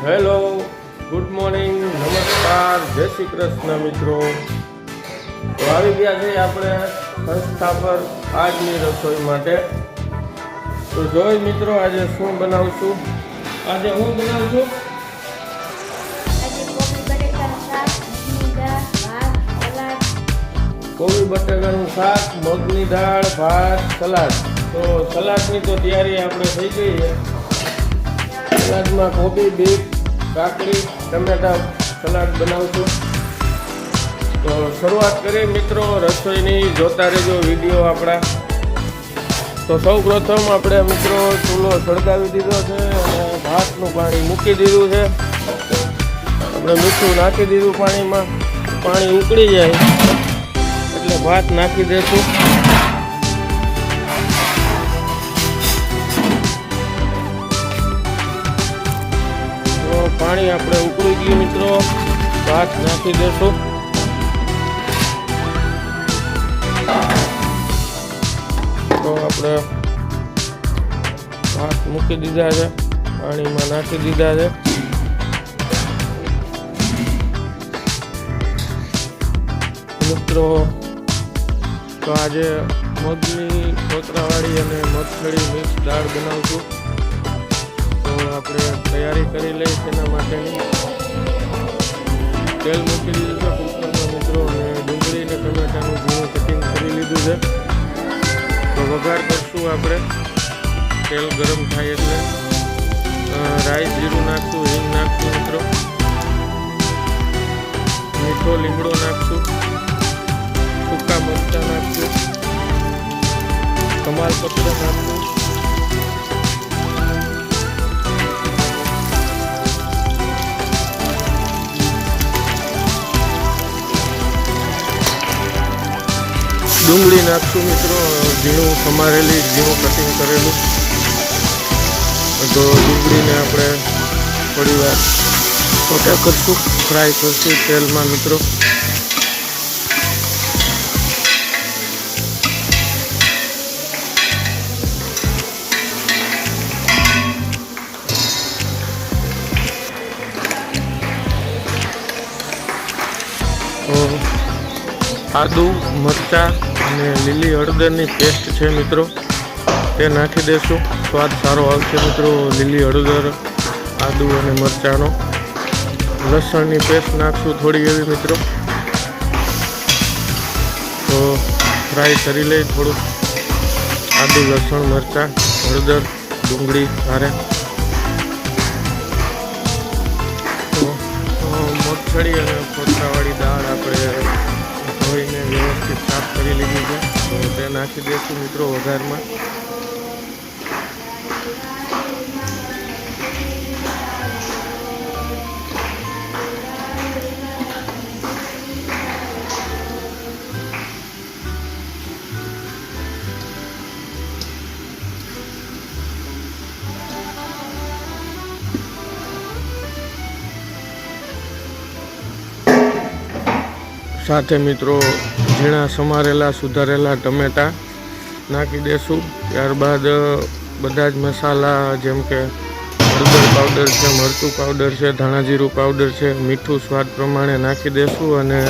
Hello, good morning, નમસ્કાર, જય શ્રી કૃષ્ણ મિત્રો. તો આવી ગયા છે આપણે સંસ્થા પર આજની રસોઈ માટે. તો જોઈ મિત્રો આજે શું બનાવશું. આજે હું બનાવું છું કોબી બટાકાનું શાક, મગની દાળ, ભાત, સલાડ. તો સલાડની તો તૈયારી આપણે થઈ ગઈ છે. સલાડમાં કોબી, બીટ, કાકડી, ટમેટા સલાડ બનાવશું. તો શરૂઆત કરીએ મિત્રો રસોઈની. જોતા રહેજો વિડીયો આપણા. તો સૌ પ્રથમ આપણે મિત્રો ચૂલો સળગાવી દીધો છે અને ભાતનું પાણી મૂકી દીધું છે. આપણે મીઠું નાખી દીધું પાણીમાં. પાણી ઉકળી જાય એટલે ભાત નાખી દઈશું. તો પાણી આપણે ઉકળી ગયું મિત્રો. ભાત નાખી દઈશું. તો આપણે ભાત મૂકી દીધા છે, પાણીમાં નાખી દીધા છે. મિત્રો તો આજે મગની કોતરાવાળી અને મગફળી મિક્સ દાળ બનાવશું. તો આપણે તૈયારી કરી લઈએ તેના માટેની. તેલ મૂકી દીધું છે કુકરમાં મિત્રો અને ડુંગળી અને ટમેટાનું ઝીણું કટિંગ કરી લીધું છે. તો વઘાર કરશું આપણે. તેલ ગરમ થાય એટલે રાઈ જીરું નાખશું, હિંગ નાખશું મિત્રો, મીઠો લીમડો નાખશું, સૂકા મરચાં નાખશું, તમાલપત્ર નાખશું, ડુંગળી નાખશું મિત્રો, ઝીણું સમારેલી, ઝીણું કટિંગ કરેલું. તો ડુંગળીને આપણે થોડી વાર સોટા કરશું, ફ્રાય કરશું તેલમાં મિત્રો. આદુ, મરચાં અને લીલી હળદરની પેસ્ટ છે મિત્રો, તે નાખી દઈશું. સ્વાદ સારો આવશે મિત્રો લીલી હળદર, આદુ અને મરચાંનો. લસણની પેસ્ટ નાખશું થોડી એવી મિત્રો. તો ફ્રાય કરી લઈ થોડું આદુ, લસણ, મરચાં, હળદર, ડુંગળી હારે. તો મગફળી અને કોતરાવાળી દાળ આપણે ધોઈને વ્યવસ્થિત સાફ કરી લીધી છે. તો તે નાખી દઈશું મિત્રો વઘારમાં. સાથે મિત્રો ઝીણા સમારેલા સુધારેલા ટમેટા નાખી દઈશું. ત્યારબાદ બધા જ મસાલા જેમ કે હળદર પાવડર છે, મરચું પાવડર છે, ધાણા જીરું પાવડર છે, મીઠું સ્વાદ પ્રમાણે નાખી દઈશું અને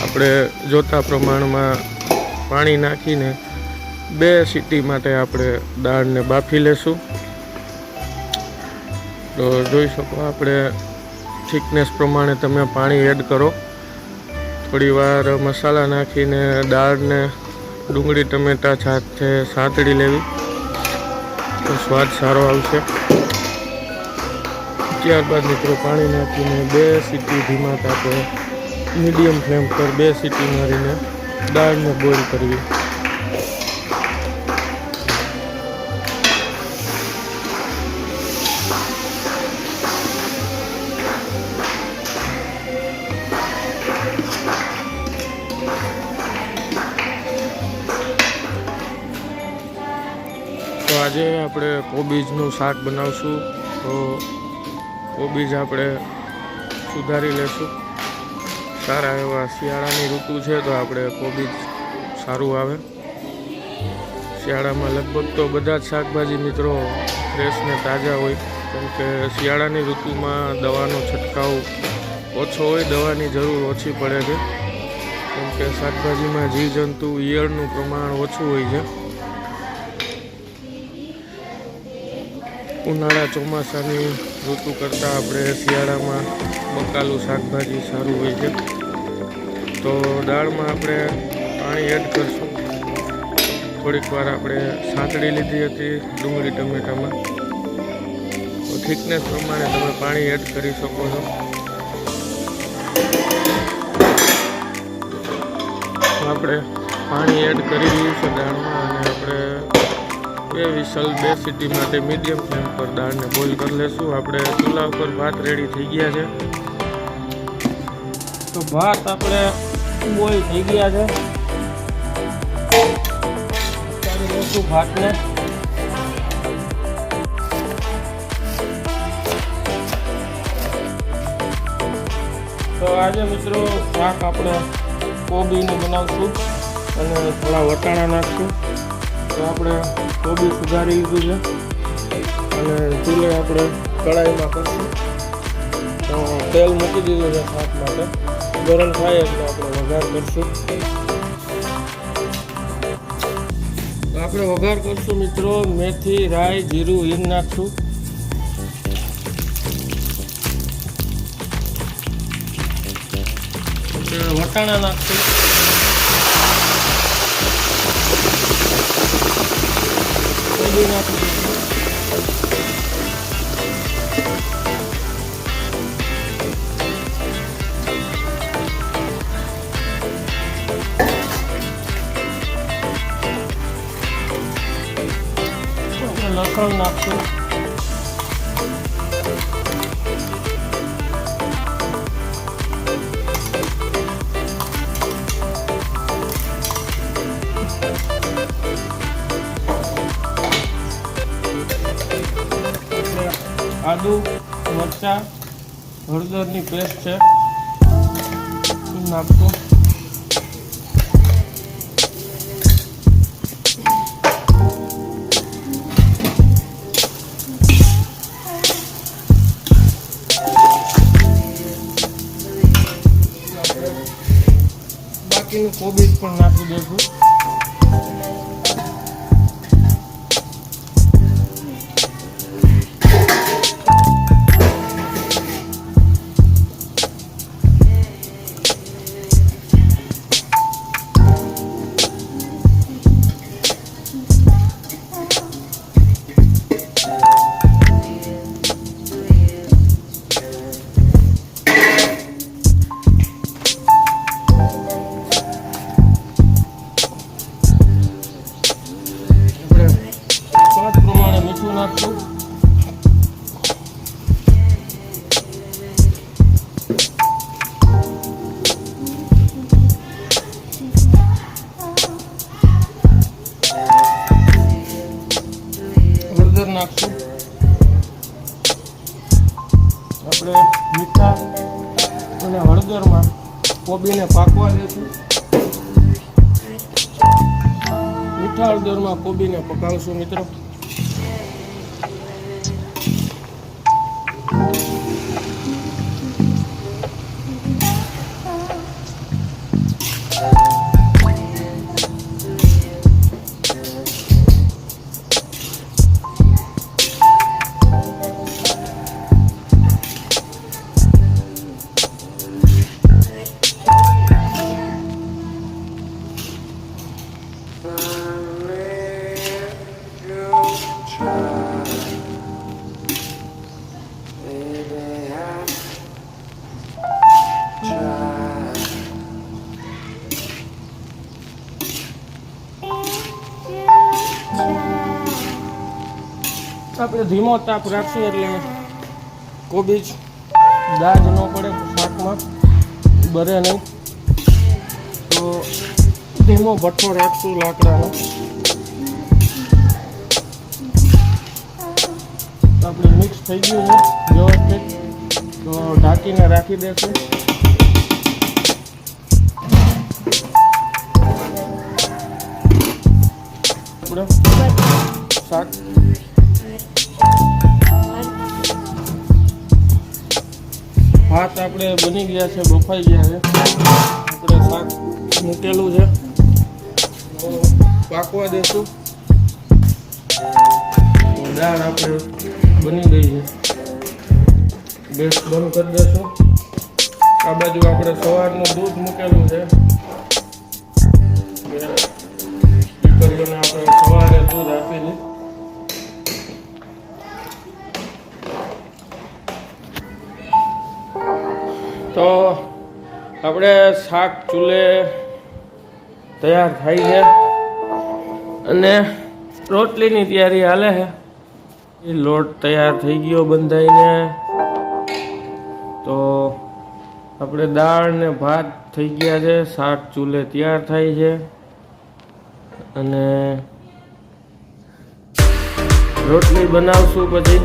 આપણે જોતા પ્રમાણમાં પાણી નાખીને 2 સીટી માટે આપણે દાળને બાફી લેશું. તો જોઈ શકો આપણે થિકનેસ પ્રમાણે તમે પાણી એડ કરો. થોડી વાર મસાલા નાખીને દાળને ડુંગળી ટમેટા સાથે સાંતળી લેવી તો સ્વાદ સારો આવશે. ત્યારબાદ મિત્રો પાણી નાખીને 2 સીટી ધીમા તાપે મીડિયમ ફ્લેમ પર 2 સીટી મારીને દાળને બોઇલ કરવી. તો આજે આપણે કોબીજનું શાક બનાવશું. તો કોબીજ આપણે સુધારી લેશું. સારા એવા શિયાળાની ઋતુ છે તો આપણે કોબીજ સારું આવે. શિયાળામાં લગભગ તો બધા જ શાકભાજી મિત્રો ફ્રેશ ને તાજા હોય. કેમ કે શિયાળાની ઋતુમાં દવાનો છંટકાવ ઓછો હોય, દવાની જરૂર ઓછી પડે છે. કેમ કે શાકભાજીમાં જીવજંતુ ઈયળનું પ્રમાણ ઓછું હોય છે. ઉનાળા ચોમાસાની ઋતુ કરતાં આપણે શિયાળામાં બકાલું શાકભાજી સારું હોય છે. તો દાળમાં આપણે પાણી એડ કરશું. થોડીક વાર આપણે સાંતળી લીધી હતી ડુંગળી ટમેટામાં, તો થિકનેસ પ્રમાણે તમે પાણી એડ કરી શકો છો. આપણે પાણી એડ કરી દીધું છે દાળમાં અને આપણે 2 સીટી માટે મીડિયમ ફ્લેમ પર દાળને બોઇલ કરી લેશું. આપણે ચૂલા ઉપર ભાત રેડી થઈ ગયા છે. તો ભાત આપણે બોઇલ થઈ ગયા છે. ઉતારી લઈશું ભાતને. તો આજે મિત્રો શાક આપણે કોબીનું બનાવશું અને થોડા વટાણા નાખશું. તો આપણે કોબી સુધારી લીધું છે અને ચૂલે આપણે કઢાઈમાં કરશું. તો તેલ મૂકી દીધું છે શાક માટે. ગરમ થાય એટલે આપણે વઘાર કરશું. તો આપણે વઘાર કરશું મિત્રો. મેથી, રાઈ, જીરું, હિંગ નાખશું. વટાણા નાખશું. કોબી નાખશું. લસણ નાખશું. આદુ, મરચાં, હળદરની પેસ્ટ છે નાખશું. બાકીનું કોબીજ પણ નાખી દઈશું. નાખશું. હળદર નાખશું. આપણે મીઠા અને હળદરમાં કોબીને પાકવા દેશું. મીઠા હળદરમાં કોબીને પકાવશું મિત્રો. આપણે ધીમો તાપ રાખશું એટલે કોબીજ દાજ ન પડે, શાકમાં બરે નહીં. તો ધીમો ભઠ્ઠો રાખશું લાકડાનો. આપણે મિક્સ થઈ ગયું છે વ્યવસ્થિત, તો ઢાંકીને રાખી દઈશું. આપણે શાક ભાત આપણે બની ગયા છે, બફાઈ ગયા છે. આપણે શાક મૂકેલું છે, તો પાકવા દેશું. દાળ આપણે બની ગઈ છે, ગેસ બંધ કરી દેશું. આ બાજુ આપણે સવારનું દૂધ મૂકેલું છે, દીકરીઓને આપણે સવારે દૂધ આપી દઈએ. તો આપણે શાક ચૂલે તૈયાર થાય છે અને રોટલીની તૈયારી હાલે છે. એ લોટ તૈયાર થઈ ગયો બંધાઈને. તો આપણે દાળ ને ભાત થઈ ગયા છે, શાક ચૂલે તૈયાર થાય છે અને રોટલી બનાવશું. પછી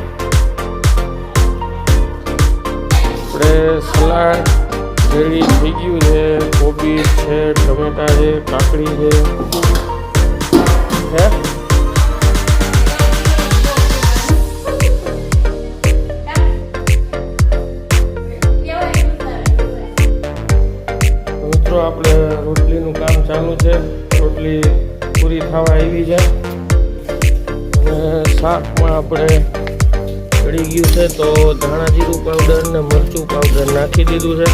આપણે સલાડ રેડી થઈ ગયું છે, કોબી છે, ટમેટા છે, કાકડી છે. મિત્રો આપણે રોટલીનું કામ ચાલુ છે, રોટલી પૂરી થવા આવી છે અને શાકમાં આપણે ચડી ગયું છે. તો ધાણા જીરું પાવડર ને મરચું પાવડર નાખી દીધું છે.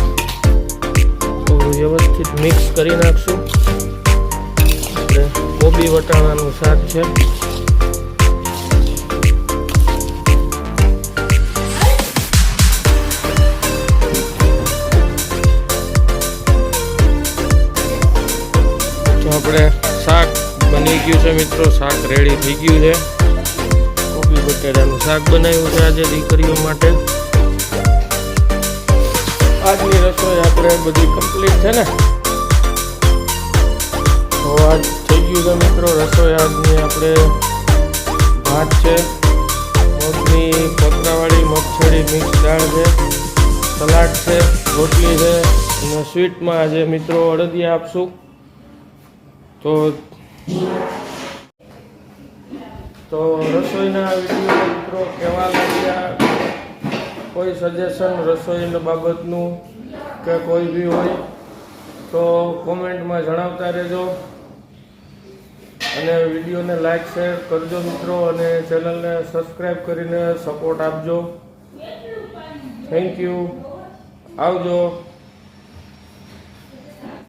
તો વ્યવસ્થિત મિક્સ કરી નાખશું. આપણે કોબી વટાણાનું શાક છે. તો આપણે શાક બની ગયું છે મિત્રો, શાક રેડી થઈ ગયું છે. કોબી બટેટાનું શાક બનાવ્યું છે આજે દીકરીઓ માટે. આજની રસોઈ આપણે બધી કમ્પ્લીટ છે ને. તો આજ થઈ ગયું છે મિત્રો રસોઈ. આજની આપણે ભાત છે, મગની કોતરાવાળી મગછડી મિક્સ દાળ છે, સલાડ છે, રોટલી છે અને સ્વીટમાં આજે મિત્રો અડદિયા આપશું. તો રસોઈના વિડીયો મિત્રો કેવા લાગ્યા, કોઈ સજેશન રસોઈ બાબતનું કે કોઈ બી હોય તો કોમેન્ટમાં જણાવતા રહેજો અને વિડીયોને લાઈક શેર કરજો મિત્રો અને ચેનલને સબસ્ક્રાઈબ કરીને સપોર્ટ આપજો. Thank you. આવજો.